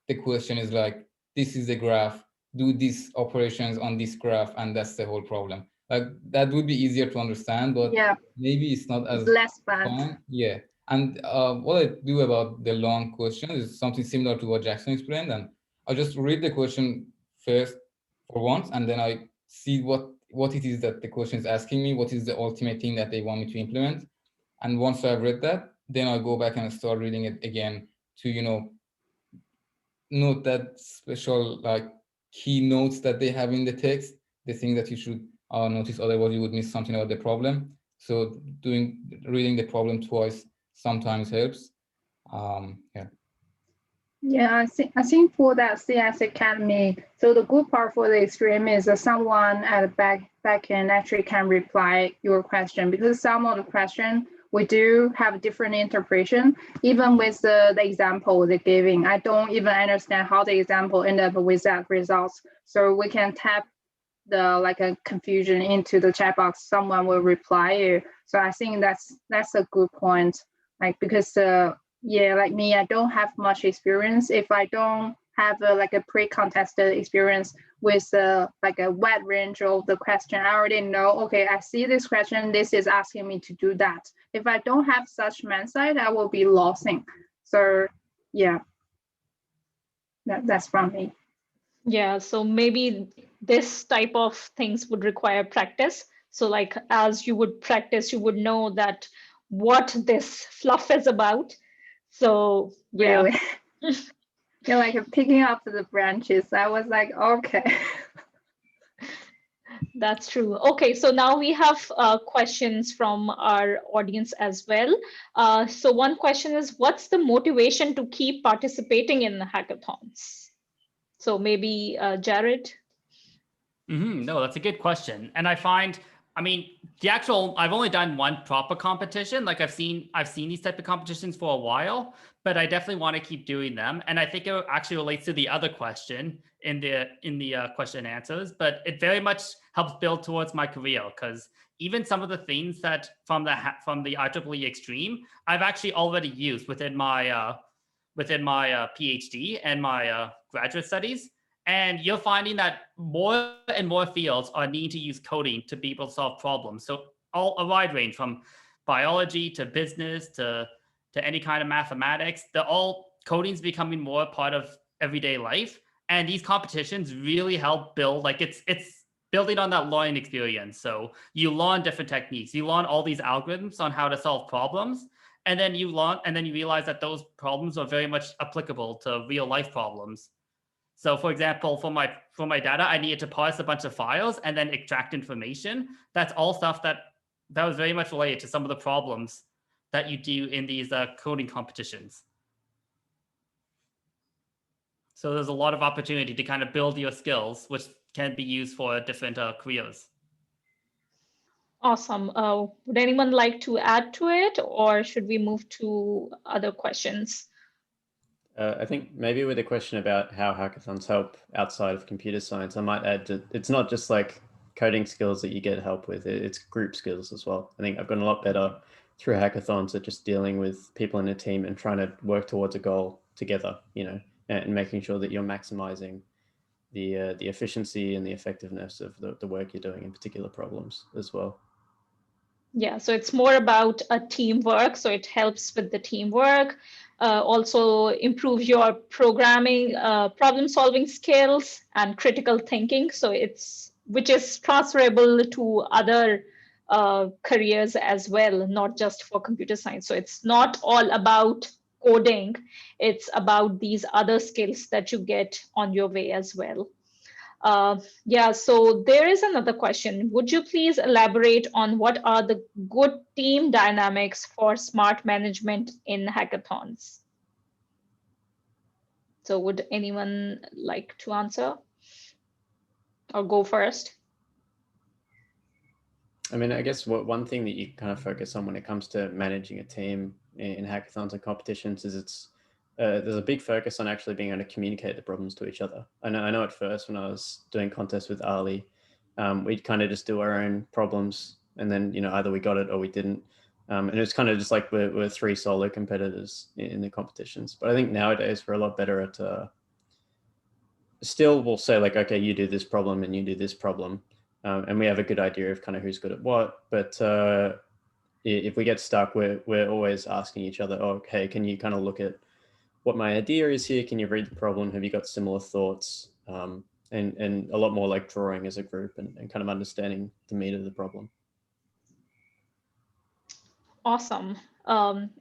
the question is like, this is the graph, do these operations on this graph, and that's the whole problem. Like that would be easier to understand, but maybe it's not as less bad. fun. Yeah. And what I do about the long question is something similar to what Jackson explained. And I just read the question first for once, and then I see what it is that the question is asking me, what is the ultimate thing that they want me to implement. And once I've read that, then I go back and start reading it again to, you know, note that special like key notes that they have in the text, the thing that you should notice, otherwise you would miss something about the problem. So reading the problem twice sometimes helps. Yeah, I think for that CS Academy, so the good part for the Xtreme is that someone at the back end actually can reply your question, because some of the question we do have different interpretation. Even with the example they're giving, I don't even understand how the example ended up with that results. So we can tap the like a confusion into the chat box, someone will reply you. So I think that's a good point. Like, because yeah, like me, I don't have much experience. If I don't have like a pre-contested experience with like a wide range of the question, I already know, okay, I see this question, this is asking me to do that. If I don't have such mindset, I will be losing. So yeah, that's from me. Yeah, so maybe this type of things would require practice. So like as you would practice, you would know that what this fluff is about. So yeah. Really? You're like picking up the branches. I was like, okay. That's true. Okay, so now we have questions from our audience as well. So one question is, what's the motivation to keep participating in the hackathons? So maybe Jared? No, that's a good question. And I find, I mean, I've only done one proper competition. Like I've seen these type of competitions for a while, but I definitely want to keep doing them. And I think it actually relates to the other question in the question and answers, but it very much helps build towards my career, because even some of the things that from the IEEEXtreme, I've actually already used within my PhD and my graduate studies. And you're finding that more and more fields are needing to use coding to be able to solve problems. So a wide range, from biology to business to any kind of mathematics, coding's becoming more part of everyday life. And these competitions really help build, like it's building on that learning experience. So you learn different techniques, you learn all these algorithms on how to solve problems. And then you realize that those problems are very much applicable to real life problems. So for example, for my data, I needed to parse a bunch of files and then extract information. That's all stuff that was very much related to some of the problems that you do in these coding competitions. So there's a lot of opportunity to kind of build your skills, which can be used for different careers. Awesome. Would anyone like to add to it, or should we move to other questions? I think maybe with a question about how hackathons help outside of computer science, I might add that it's not just like coding skills that you get help with, it's group skills as well. I think I've gotten a lot better through hackathons at just dealing with people in a team and trying to work towards a goal together, you know, and making sure that you're maximizing the efficiency and the effectiveness of the work you're doing in particular problems as well. Yeah, so it's more about a teamwork. So it helps with the teamwork, also improve your programming, problem solving skills and critical thinking. So which is transferable to other careers as well, not just for computer science. So it's not all about coding, it's about these other skills that you get on your way as well. Yeah, so there is another question. Would you please elaborate on what are the good team dynamics for smart management in hackathons? So would anyone like to answer or go first? I mean, I guess one thing that you kind of focus on when it comes to managing a team in hackathons and competitions is there's a big focus on actually being able to communicate the problems to each other. I know at first when I was doing contests with Ali, we'd kind of just do our own problems, and then either we got it or we didn't. And it's kind of just like we're three solo competitors in the competitions. But I think nowadays we're a lot better at still we'll say like, okay, you do this problem and you do this problem. And we have a good idea of kind of who's good at what. But if we get stuck, we're always asking each other, oh, hey, can you kind of look at what my idea is here? Can you read the problem? Have you got similar thoughts? And a lot more like drawing as a group and kind of understanding the meat of the problem. Awesome.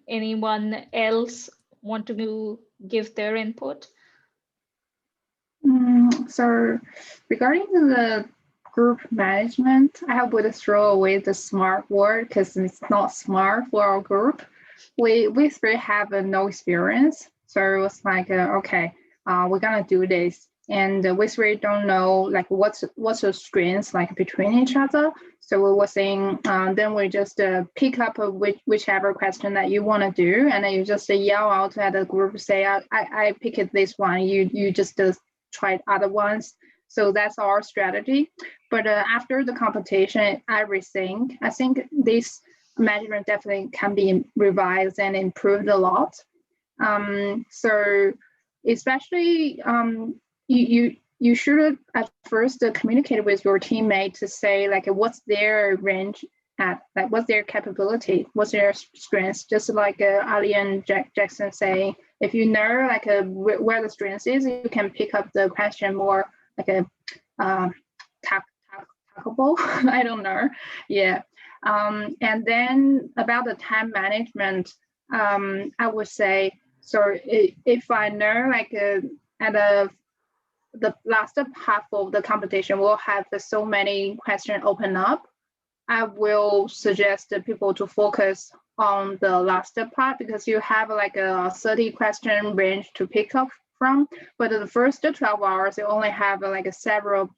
Anyone else want to give their input? So regarding the group management, I would throw away the smart word because it's not smart for our group. We three have no experience. So it was like, okay, we're gonna do this. And we three don't know like what's the strengths like between each other. So we were saying, then we just pick up whichever question that you want to do, and then you just yell out at the group, say, I picked this one, you just try other ones. So that's our strategy. But after the competition, I think this management definitely can be revised and improved a lot. So especially you should at first communicate with your teammate to say like what's their range at, like what's their capability, what's their strengths. Just like Ali and Jackson say, if you know like where the strength is, you can pick up the question more like a tackable. I don't know. Yeah. And then about the time management, I would say, so if I know like at the last half of the competition, we'll have so many questions open up, I will suggest the people to focus on the last part because you have like a 30 question range to pick up from. But the first 12 hours, you only have like several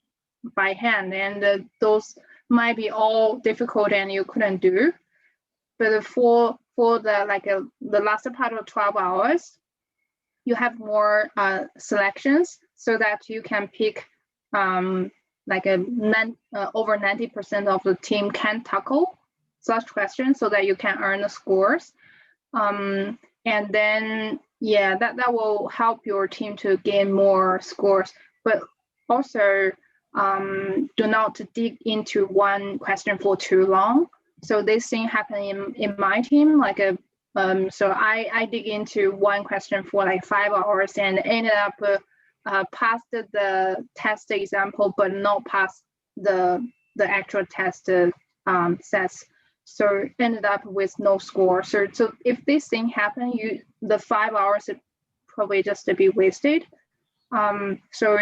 by hand, and those might be all difficult and you couldn't do. But for the like the last part of 12 hours, you have more selections so that you can pick like over 90% of the team can tackle such questions so that you can earn the scores. And then, yeah, that will help your team to gain more scores. But also, do not dig into one question for too long. So this thing happened in my team, like so I dig into one question for like 5 hours and ended up passed the test example, but not passed the actual test sets. So ended up with no score. So if this thing happened, the 5 hours would probably just be wasted. So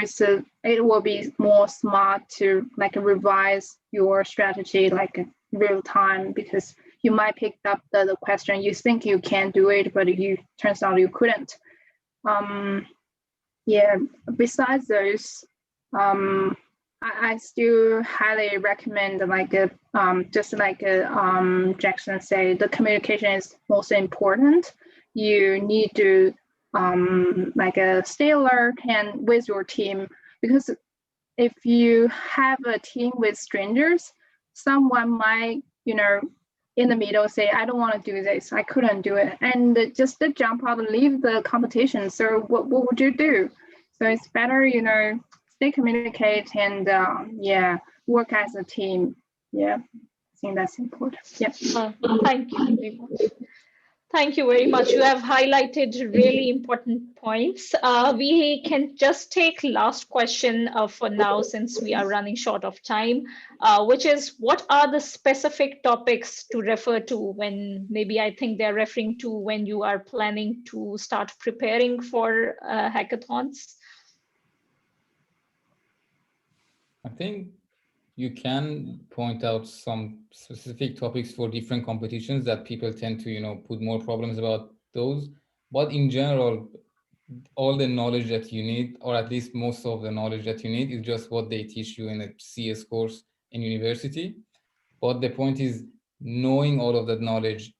it will be more smart to like revise your strategy like real time, because you might pick up the question, you think you can do it, but turns out you couldn't. Yeah, besides those, I still highly recommend like just like Jackson said, the communication is most important. You need to like stay alert and with your team, because if you have a team with strangers, someone might, in the middle say, I don't want to do this, I couldn't do it, and just jump out and leave the competition. So what would you do? So it's better, stay communicate and yeah, work as a team. Yeah, I think that's important. Yeah. Thank you very much. Thank you very much. You have highlighted really important points. We can just take last question for now, since we are running short of time, which is, what are the specific topics to refer to when, maybe I think they're referring to when you are planning to start preparing for hackathons? I think you can point out some specific topics for different competitions that people tend to, put more problems about those. But in general, all the knowledge that you need, or at least most of the knowledge that you need, is just what they teach you in a CS course in university. But the point is, knowing all of that knowledge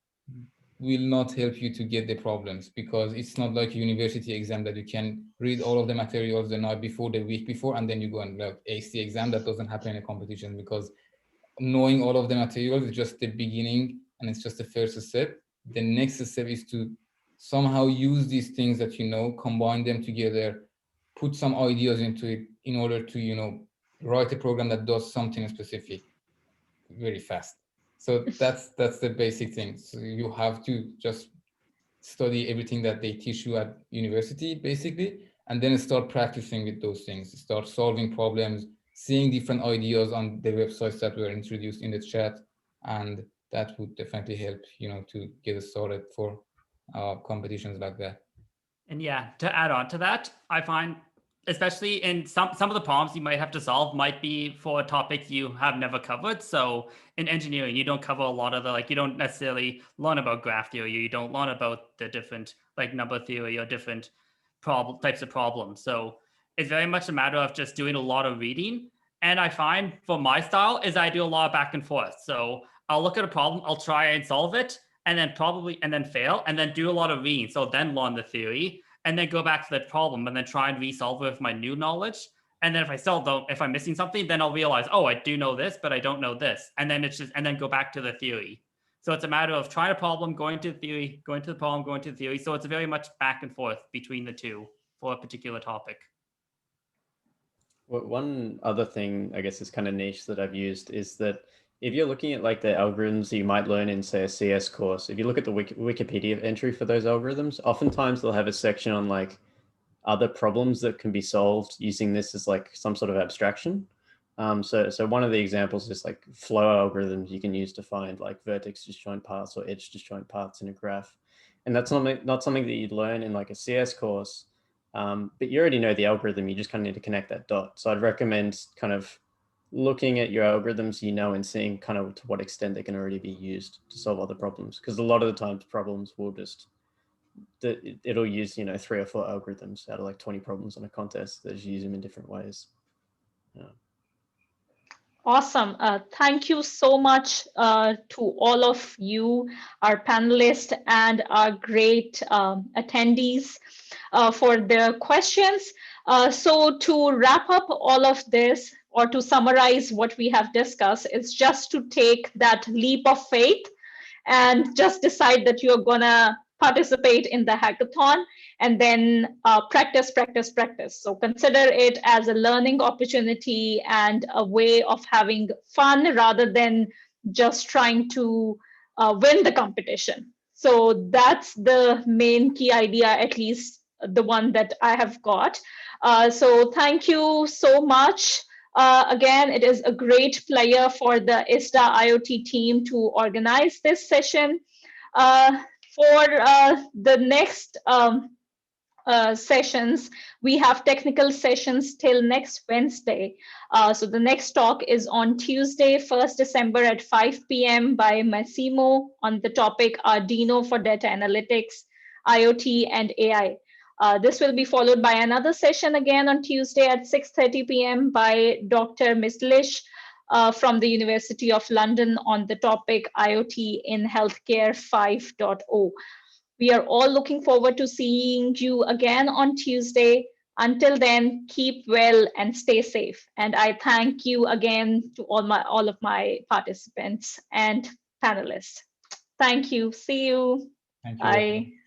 will not help you to get the problems, because it's not like a university exam that you can read all of the materials the night before, the week before, and then you go and like ace the exam. That doesn't happen in a competition, because knowing all of the materials is just the beginning, and it's just the first step. The next step is to somehow use these things that you know, combine them together, put some ideas into it in order to write a program that does something specific very fast. So that's the basic thing. So you have to just study everything that they teach you at university, basically, and then start practicing with those things. Start solving problems, seeing different ideas on the websites that were introduced in the chat, and that would definitely help, to get started for competitions like that. And yeah, to add on to that, I find, especially in some of the problems you might have to solve might be for a topic you have never covered. So in engineering, you don't cover a lot of the, you don't necessarily learn about graph theory. You don't learn about the different number theory or different types of problems. So it's very much a matter of just doing a lot of reading. And I find for my style is I do a lot of back and forth. So I'll look at a problem, I'll try and solve it, and then fail, and then do a lot of reading. So then learn the theory, and then go back to the problem, and then try and resolve it with my new knowledge. And then if I'm missing something, then I'll realize, oh, I do know this, but I don't know this. And then and then go back to the theory. So it's a matter of trying a problem, going to the theory, going to the problem, going to the theory. So it's very much back and forth between the two for a particular topic. Well, one other thing, I guess, is kind of niche that I've used is that if you're looking at the algorithms that you might learn in, say, a CS course, if you look at the Wikipedia entry for those algorithms, oftentimes they'll have a section on other problems that can be solved using this as some sort of abstraction. So one of the examples is flow algorithms you can use to find vertex disjoint paths or edge disjoint paths in a graph. And that's not something that you'd learn in a CS course, but you already know the algorithm, you just kind of need to connect that dot. So I'd recommend kind of looking at your algorithms, and seeing kind of to what extent they can already be used to solve other problems. Because a lot of the times problems will it'll use, 3 or 4 algorithms out of 20 problems on a contest. They just use them in different ways. Yeah. Awesome. Thank you so much to all of you, our panelists and our great attendees for the questions. So to wrap up all of this, or to summarize what we have discussed, is just to take that leap of faith and just decide that you're gonna participate in the hackathon, and then practice. So consider it as a learning opportunity and a way of having fun rather than just trying to win the competition. So that's the main key idea, at least the one that I have got. So thank you so much. Again, it is a great pleasure for the ISDAIOT team to organize this session. For the next sessions, we have technical sessions till next Wednesday. So the next talk is on Tuesday, 1st December at 5 p.m. by Massimo on the topic Arduino for data analytics, IoT, and AI. This will be followed by another session again on Tuesday at 6:30 p.m. by Dr. Mislish from the University of London on the topic IoT in Healthcare 5.0. We are all looking forward to seeing you again on Tuesday. Until then, keep well and stay safe. And I thank you again to all of my participants and panelists. Thank you. See you. Thank you. Bye.